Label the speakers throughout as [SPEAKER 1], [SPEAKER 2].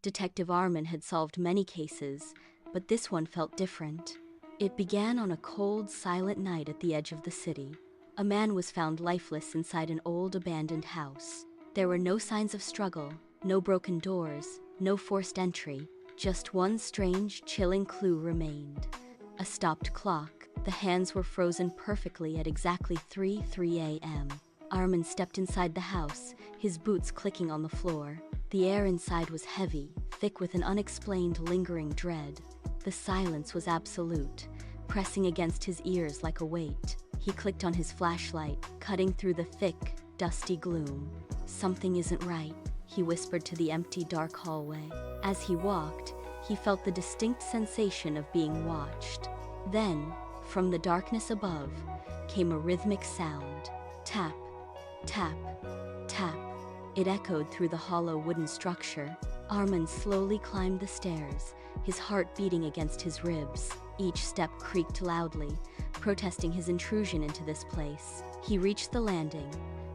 [SPEAKER 1] Detective Arman had solved many cases, but this one felt different. It began on a cold, silent night at the edge of the city. A man was found lifeless inside an old, abandoned house. There were no signs of struggle, no broken doors, no forced entry. Just one strange, chilling clue remained. A stopped clock. The hands were frozen perfectly at exactly 3:03 a.m. Arman stepped inside the house, his boots clicking on the floor. The air inside was heavy, thick with an unexplained, lingering dread. The silence was absolute, pressing against his ears like a weight. He clicked on his flashlight, cutting through the thick, dusty gloom. "Something isn't right," he whispered to the empty, dark hallway. As he walked, he felt the distinct sensation of being watched. Then, from the darkness above, came a rhythmic sound. Tap, tap, tap. It echoed through the hollow wooden structure. Arman slowly climbed the stairs, his heart beating against his ribs. Each step creaked loudly, protesting his intrusion into this place. He reached the landing,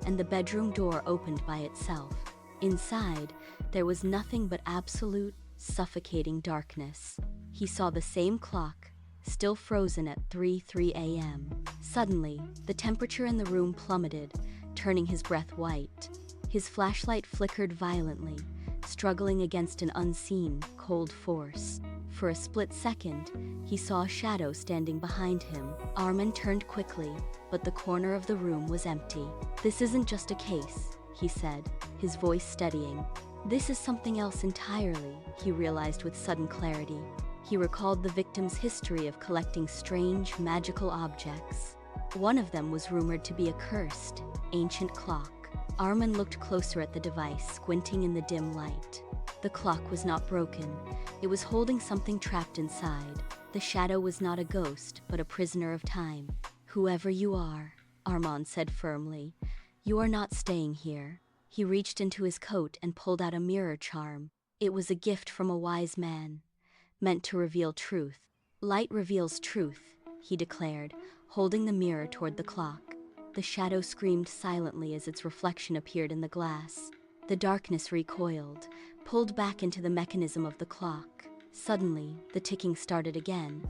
[SPEAKER 1] and the bedroom door opened by itself. Inside, there was nothing but absolute, suffocating darkness. He saw the same clock, still frozen at 3:03 a.m. Suddenly, the temperature in the room plummeted, turning his breath white. His flashlight flickered violently, struggling against an unseen, cold force. For a split second, he saw a shadow standing behind him. Arman turned quickly, but the corner of the room was empty. "This isn't just a case," he said, his voice steadying. "This is something else entirely," he realized with sudden clarity. He recalled the victim's history of collecting strange, magical objects. One of them was rumored to be a cursed, ancient clock. Arman looked closer at the device, squinting in the dim light. The clock was not broken. It was holding something trapped inside. The shadow was not a ghost, but a prisoner of time. "Whoever you are," Arman said firmly, "you are not staying here." He reached into his coat and pulled out a mirror charm. It was a gift from a wise man, meant to reveal truth. "Light reveals truth," he declared, holding the mirror toward the clock. The shadow screamed silently as its reflection appeared in the glass. The darkness recoiled, pulled back into the mechanism of the clock. Suddenly, the ticking started again,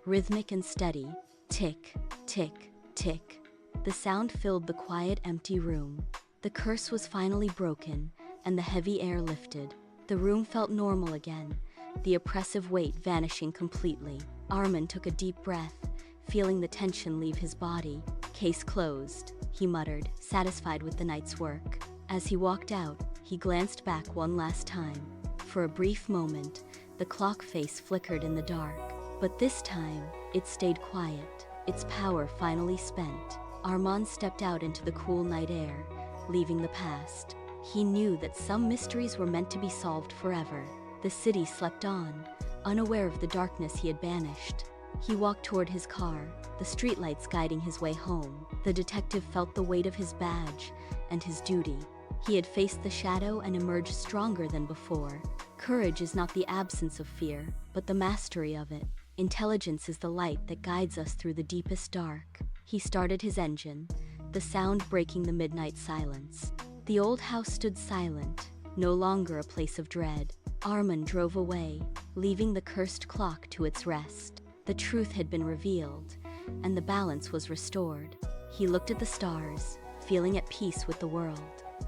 [SPEAKER 1] rhythmic and steady. Tick, tick, tick. The sound filled the quiet, empty room. The curse was finally broken, and the heavy air lifted. The room felt normal again, the oppressive weight vanishing completely. Arman took a deep breath, feeling the tension leave his body. "Case closed," he muttered, satisfied with the night's work. As he walked out, he glanced back one last time. For a brief moment, the clock face flickered in the dark. But this time, it stayed quiet, its power finally spent. Arman stepped out into the cool night air, leaving the past. He knew that some mysteries were meant to be solved forever. The city slept on, unaware of the darkness he had banished. He walked toward his car, the streetlights guiding his way home. The detective felt the weight of his badge and his duty. He had faced the shadow and emerged stronger than before. Courage is not the absence of fear, but the mastery of it. Intelligence is the light that guides us through the deepest dark. He started his engine, the sound breaking the midnight silence. The old house stood silent, no longer a place of dread. Arman drove away, leaving the cursed clock to its rest. The truth had been revealed, and the balance was restored. He looked at the stars, feeling at peace with the world.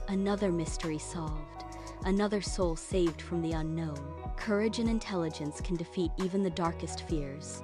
[SPEAKER 1] Another mystery solved, another soul saved from the unknown. Courage and intelligence can defeat even the darkest fears.